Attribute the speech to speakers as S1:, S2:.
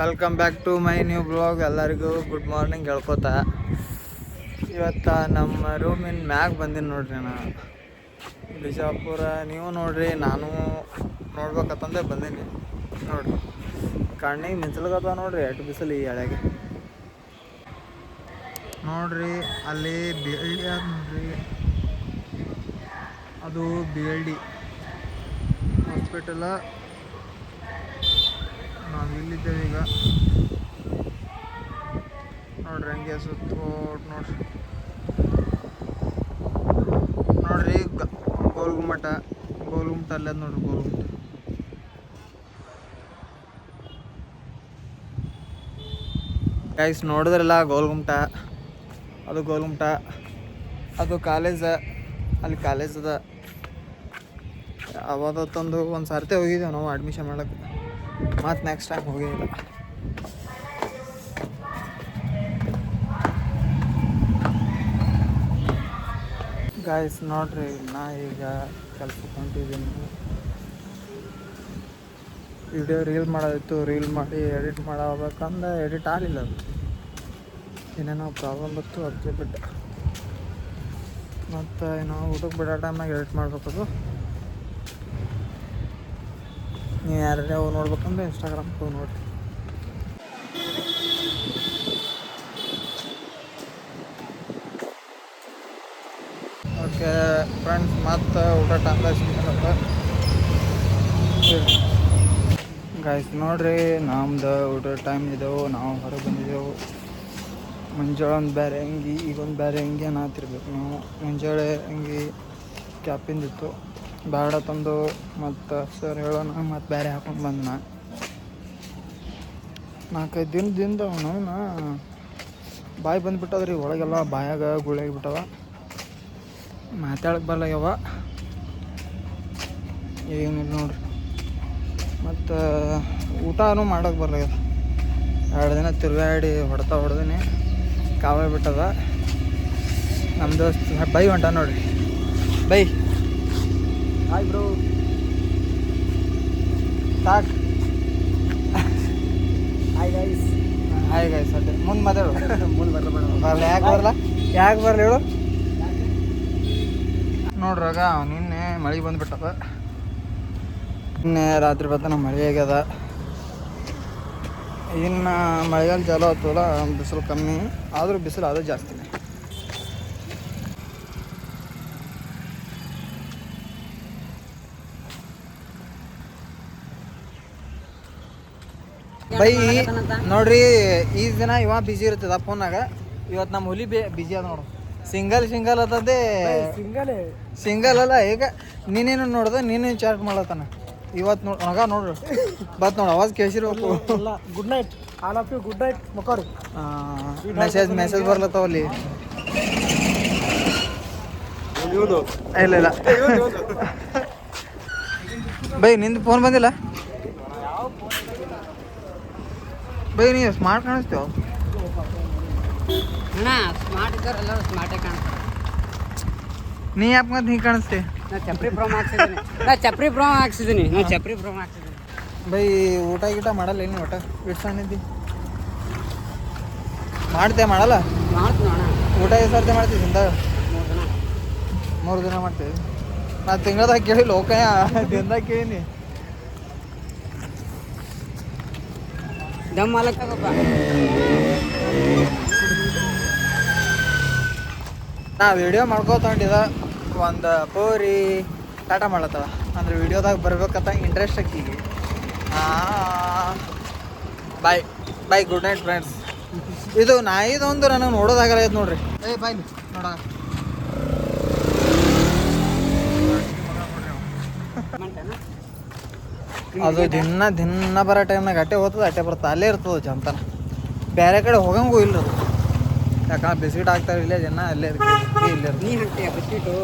S1: Welcome back to my new blog. ಎಲ್ಲರಿಗೂ good morning ಹೇಳ್ಕೊತಾ. ಇವತ್ತು ನಮ್ಮ ರೂಮಿನ ಮ್ಯಾಗ ಬಂದೀನಿ ನೋಡ್ರಿ ನಾನು ಬಿಜಾಪುರ. ನೀವು ನೋಡ್ರಿ, ನಾನು ನೋಡ್ಬೇಕಂತಂದೆ ಬಂದೀನಿ ನೋಡ್ರಿ. ಕಣ್ಣಿಗೆ ಮಿಂಚಲ್ಗತ್ತ ನೋಡ್ರಿ, ಎಷ್ಟು ಬಿಸಿಲು ಈ ಎಳೆಗೆ ನೋಡ್ರಿ. ಅಲ್ಲಿ BLD ಅದ ನೋಡ್ರಿ, ಅದು BLD ಹಾಸ್ಪಿಟಲ. ನಾವು ಇಲ್ಲಿದ್ದೇವೆ ಈಗ ನೋಡ್ರಿ. ಹಂಗೆ ಸುತ್ತೋಟ್ ನೋಡ್ರಿ ಗೋಲ್ಗುಮ್ಮಟ ಅಲ್ಲದ ನೋಡ್ರಿ. ಗೋಲ್ಗುಮ್ಮಟ ಗೈಸ್ ನೋಡಿದ್ರಲ್ಲ, ಗೋಲ್ಗುಮ್ಮಟ ಅದು ಗೋಲ್ಗುಮ್ಮಟ. ಅದು ಕಾಲೇಜ, ಅಲ್ಲಿ ಕಾಲೇಜ್ ಅದ. ಅವತ್ತೊಂದು ಒಂದು ಸರ್ತಿ ಹೋಗಿದ್ದೇವೆ ನಾವು ಅಡ್ಮಿಷನ್ ಮಾಡೋಕ್ಕೆ, ಮತ್ತು ನೆಕ್ಸ್ಟ್ ಟೈಮ್ ಹೋಗಿಲ್ಲ. ಗಾಯ್ಸ್ ನೋಡ್ರಿ, ನಾ ಈಗ ಕೆಲ್ಸಕ್ಕೆ ಹೊಂಟಿದ್ದೀನಿ. ವಿಡಿಯೋ ರೀಲ್ ಮಾಡೋದಿತ್ತು, ರೀಲ್ ಮಾಡಿ ಎಡಿಟ್ ಮಾಡಬೇಕಂದ್ರೆ ಎಡಿಟ್ ಆಗಲಿಲ್ಲ. ಅದು ಏನೇನೋ ಪ್ರಾಬ್ಲಮ್ ಬಂತು, ಅದಕ್ಕೆ ಬಿಟ್ಟು. ಮತ್ತು ನಾವು ಊಟಕ್ಕೆ ಬಿಡೋ ಟೈಮ್ನಾಗ ಎಡಿಟ್ ಮಾಡ್ಬೇಕದು. ನೀವು ಯಾರ್ಯಾರು ಹೋಗಿ ನೋಡ್ಬೇಕಂದ್ರೆ ಇನ್ಸ್ಟಾಗ್ರಾಮ್ಗೆ ಹೋಗಿ ನೋಡಿರಿ. ಓಕೆ ಫ್ರೆಂಡ್ಸ್, ಮತ್ತು ಊಟ ಟೈಮ್ದಾಗ ಸಿಗ್ತಾನಂತ ಗಾಯ್ಸ್. ನೋಡ್ರಿ, ನಮ್ದು ಊಟ ಟೈಮ್ ಇದ್ದೆವು, ನಾವು ಹೊರಗೆ ಬಂದಿದ್ದೆವು. ಮುಂಜಾನೆ ಒಂದು ಬೇರೆ ಅಂಗಿ, ಈಗೊಂದು ಬೇರೆ ಅಂಗಿ ಅನ್ನತ್ತಿರ್ಬೇಕು ನಾವು. ಮುಂಜಾನೆ ಅಂಗಿ ಕ್ಯಾಪಿಂದಿತ್ತು, ಬೇಡ ತಂದು ಮತ್ತು ಸರ್ ಹೇಳೋಣ ಮತ್ತು ಬೇರೆ ಹಾಕೊಂಡು ಬಂದ. 4-5 ದಿನದಿಂದ ಅವನು ಬಾಯಿ ಬಂದುಬಿಟ್ಟದ್ರಿ. ಒಳಗೆಲ್ಲ ಬಾಯಾಗ ಗುಳಿಯಾಗಿಬಿಟ್ಟವ, ಮಾತಾಡಕ್ಕೆ ಬರಲಾಗ್ಯವ. ಏನಿಲ್ಲ ನೋಡ್ರಿ. ಮತ್ತು ಊಟನೂ ಮಾಡೋಕ್ಕೆ ಬರಲಾಗ್ಯದ. 2 ದಿನ ತಿರುಗಾಡಿ ಹೊಡೆದಿನಿ, ಕಾವೇ ಬಿಟ್ಟದ. ನಮ್ಮ ದೋಸ್ತ್ ಬೈ ಹೊಂಟ ನೋಡ್ರಿ. ಬೈ ಹಾಯ್ ಬ್ರೋ, ಸಾಕು. ಹಾಯ್ ಗೈಸ್ ಅಡ್ಡೆ ಮುಂದೆ ಮಾತಾಡು. ಮುಂದೆ ಬರಲ್ಲ. ಯಾಕೆ ಬರಲ್ಲ ಹೇಳು. ನೋಡ್ರಾಗ ನಿನ್ನೆ ಮಳೆ ಬಂದುಬಿಟ್ಟದ. ನಿನ್ನೆ ರಾತ್ರಿ ಬರ್ತನ ಮಳೆ ಆಗ್ಯದ. ಇನ್ನು ಮಳೆಗಾಲ ಚಾಲು ಆಗ್ತದಲ್ಲ, ಬಿಸಿಲು ಕಮ್ಮಿ ಆದರೂ ಬಿಸಿಲು ಅದು ಜಾಸ್ತಿನೇ. ಬೈ ನೋಡ್ರಿ, ಈ ದಿನ ಇವ ಬಿಜಿ ಇರ್ತದ ಫೋನಾಗ. ಇವತ್ತು ನಮ್ಮ ಹುಲಿ ಬಿಜಿ ಅದ ನೋಡು. ಸಿಂಗಲ್ ಅದೇ. ಸಿಂಗಲ್ ಅಲ್ಲ. ಈಗ ನೀನೇನು ನೋಡ್ದೆ, ನೀನೇನು ಚಾಟ್ ಮಾಡತ್ತಾನ ಇವತ್ತು. ನೋಡ್ರಿ ಬತ್ ನೋಡು, ಅವಾಜ್ ಕೇಳಿಸಿರ್ಬೇಕು.
S2: Good night all of you, good night ಮಕ್ಕೋರಿ.
S1: ಮೆಸೇಜ್ ಬರ್ಲತ್ತವಲ್ಲಿ. ಇಲ್ಲ ಬೈ, ನಿಂದು ಫೋನ್ ಬಂದಿಲ್ಲ ಬೈ. ನೀ ಸ್ಮಾರ್ಟ್ ಕಾಣಿಸ್ತೇವ.
S2: ಸ್ಮಾರ್ಟ್ ಇದ್ದಾರೆಲ್ಲ ಸ್ಮಾರ್ಟೇ ಕಾಣ್ತಾರೆ.
S1: ನೀ ಯಾಕೆ ಮತ್ತೆ ಹಿಂಗೆ ಕಾಣಿಸ್ತೆ?
S2: ನಾ ಚಪ್ರಿ ಬ್ರೋ ಹಾಕ್ಸಿದ್ದೀನಿ.
S1: ಬೈ ಊಟ ಗೀಟ ಮಾಡಲ್ಲ ಏನು? ಊಟ ಇಟ್ಟು ಸಣ್ಣಿದ್ದಿ ಮಾಡಲ್ಲ. ಊಟ ಎಷ್ಟು ಸರ್ತಿ ಮಾಡ್ತೀವಿ ದಿನದಾಗ? 3 ದಿನ ಮಾಡ್ತೀವಿ. ನಾ ತಿಂಗಳದಾಗ ಕೇಳಿಲ್ಲ, ಓಕೆಯ ದಿನದಾಗ ಕೇಳೀನಿ.
S2: ದಮ್ ಮಾಲಕ್ಕಪ್ಪ.
S1: ನಾ ವಿಡಿಯೋ ಮಾಡ್ಕೋತೊಂಡಿದ ಒಂದು ಪೋರಿ ಟಾಟಾ ಮಾಡ್ಲತ್ತವ. ಅಂದ್ರೆ ವಿಡಿಯೋದಾಗ ಬರ್ಬೇಕಂತ ಇಂಟ್ರೆಸ್ಟ್ ಆಕಿಗೆ. Bye good night friends. ಇದು ನಾಯಿದೊಂದು ನನಗೆ ನೋಡೋದಾಗಲ್ಲ ಇದು ನೋಡ್ರಿ. ಬಾಯ್ ನೋಡ. ಅದು ದಿನ ಬರೋ ಟೈಮ್ನಾಗ ಅಟ್ಟೆ ಹೋಗ್ತದೆ, ಅಟ್ಟೆ ಬರ್ತದೆ, ಅಲ್ಲೇ ಇರ್ತದೆ ಜಂತನ. ಬೇರೆ ಕಡೆ ಹೋಗಂಗೂ ಇಲ್ಲ ಅದು. ಯಾಕಂದ್ರೆ ಬಿಸ್ಕಿಟ್ ಹಾಕ್ತಾರೆ ಇಲ್ಲೇ ಜನ, ಅಲ್ಲೇ ಇಲ್ಲೇ.
S2: ನೀ ಹಾಕ್ತೀಯ ಬಿಸ್ಕಿಟು?